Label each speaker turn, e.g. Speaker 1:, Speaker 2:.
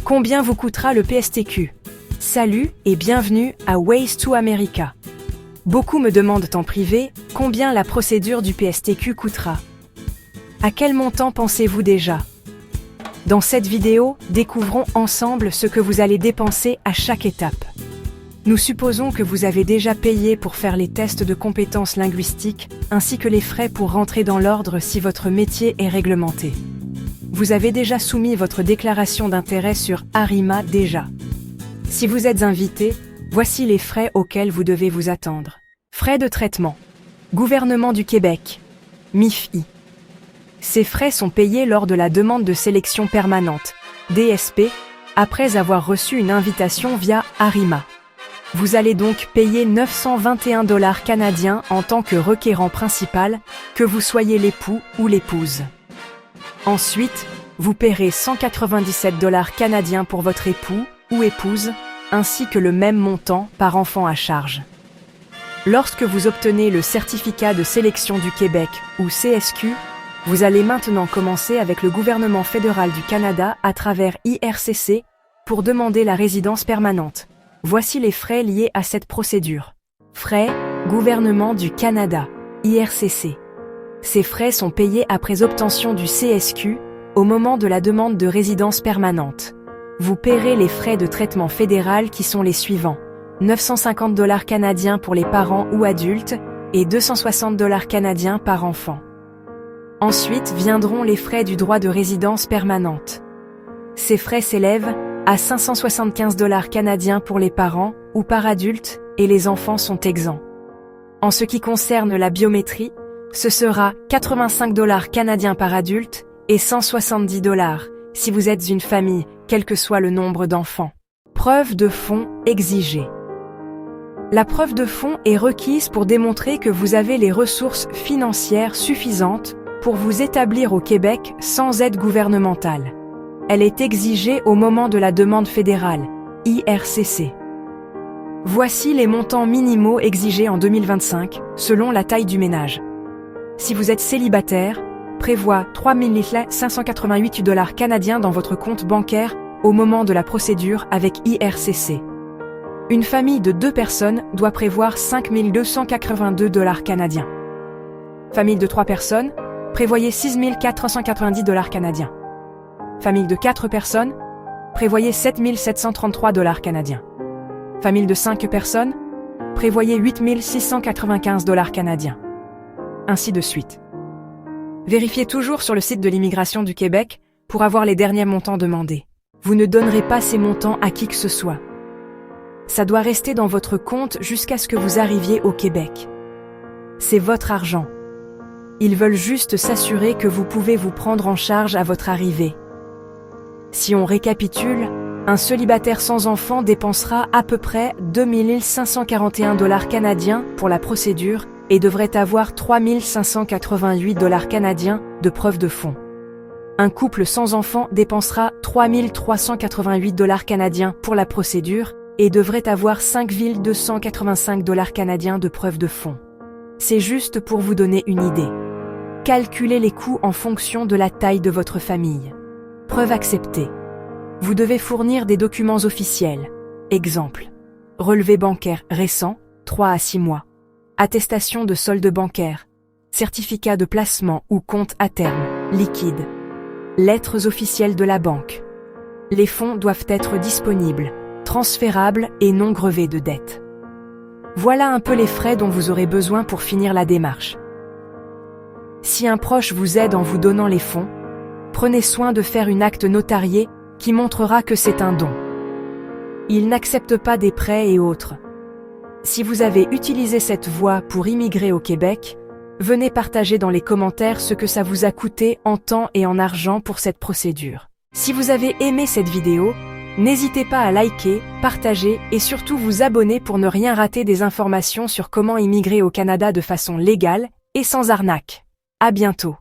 Speaker 1: Combien vous coûtera le PSTQ? Salut et bienvenue à Ways to America. Beaucoup me demandent en privé combien la procédure du PSTQ coûtera. À quel montant pensez-vous déjà? Dans cette vidéo, découvrons ensemble ce que vous allez dépenser à chaque étape. Nous supposons que vous avez déjà payé pour faire les tests de compétences linguistiques, ainsi que les frais pour rentrer dans l'ordre si votre métier est réglementé. Vous avez déjà soumis votre déclaration d'intérêt sur Arima déjà. Si vous êtes invité, voici les frais auxquels vous devez vous attendre. Frais de traitement. Gouvernement du Québec. MIFI. Ces frais sont payés lors de la demande de sélection permanente, DSP, après avoir reçu une invitation via Arima. Vous allez donc payer 921 $ canadiens en tant que requérant principal, que vous soyez l'époux ou l'épouse. Ensuite, vous paierez 197 $ canadiens pour votre époux ou épouse, ainsi que le même montant par enfant à charge. Lorsque vous obtenez le certificat de sélection du Québec ou CSQ, vous allez maintenant commencer avec le gouvernement fédéral du Canada à travers IRCC pour demander la résidence permanente. Voici les frais liés à cette procédure. Frais, gouvernement du Canada, IRCC. Ces frais sont payés après obtention du CSQ, au moment de la demande de résidence permanente. Vous paierez les frais de traitement fédéral qui sont les suivants. 950 $ canadiens pour les parents ou adultes et 260 $ canadiens par enfant. Ensuite viendront les frais du droit de résidence permanente. Ces frais s'élèvent à 575 $ canadiens pour les parents ou par adultes et les enfants sont exempts. En ce qui concerne la biométrie, ce sera 85 $ canadiens par adulte et 170 $ si vous êtes une famille, quel que soit le nombre d'enfants. Preuve de fonds exigée. La preuve de fonds est requise pour démontrer que vous avez les ressources financières suffisantes pour vous établir au Québec sans aide gouvernementale. Elle est exigée au moment de la demande fédérale, IRCC. Voici les montants minimaux exigés en 2025, selon la taille du ménage. Si vous êtes célibataire, prévoit 3 588 $ canadiens dans votre compte bancaire au moment de la procédure avec IRCC. Une famille de 2 personnes doit prévoir 5 282 $ canadiens. Famille de 3 personnes, prévoyez 6 490 $ canadiens. Famille de 4 personnes, prévoyez 7 733 $ canadiens. Famille de 5 personnes, prévoyez 8 695 $ canadiens. Ainsi de suite. Vérifiez toujours sur le site de l'Immigration du Québec pour avoir les derniers montants demandés. Vous ne donnerez pas ces montants à qui que ce soit. Ça doit rester dans votre compte jusqu'à ce que vous arriviez au Québec. C'est votre argent. Ils veulent juste s'assurer que vous pouvez vous prendre en charge à votre arrivée. Si on récapitule, un célibataire sans enfant dépensera à peu près 2 541 $ canadiens pour la procédure et devrait avoir 3 588 $ canadiens de preuve de fonds. Un couple sans enfant dépensera 3 388 $ canadiens pour la procédure et devrait avoir 5 285 $ canadiens de preuve de fonds. C'est juste pour vous donner une idée. Calculez les coûts en fonction de la taille de votre famille. Preuve acceptée. Vous devez fournir des documents officiels. Exemple. Relevé bancaire récent, 3 à 6 mois. Attestation de solde bancaire. Certificat de placement ou compte à terme, liquide. Lettres officielles de la banque. Les fonds doivent être disponibles, transférables et non grevés de dettes. Voilà un peu les frais dont vous aurez besoin pour finir la démarche. Si un proche vous aide en vous donnant les fonds, prenez soin de faire une acte notarié qui montrera que c'est un don. Il n'accepte pas des prêts et autres. Si vous avez utilisé cette voie pour immigrer au Québec, venez partager dans les commentaires ce que ça vous a coûté en temps et en argent pour cette procédure. Si vous avez aimé cette vidéo, n'hésitez pas à liker, partager et surtout vous abonner pour ne rien rater des informations sur comment immigrer au Canada de façon légale et sans arnaque. À bientôt.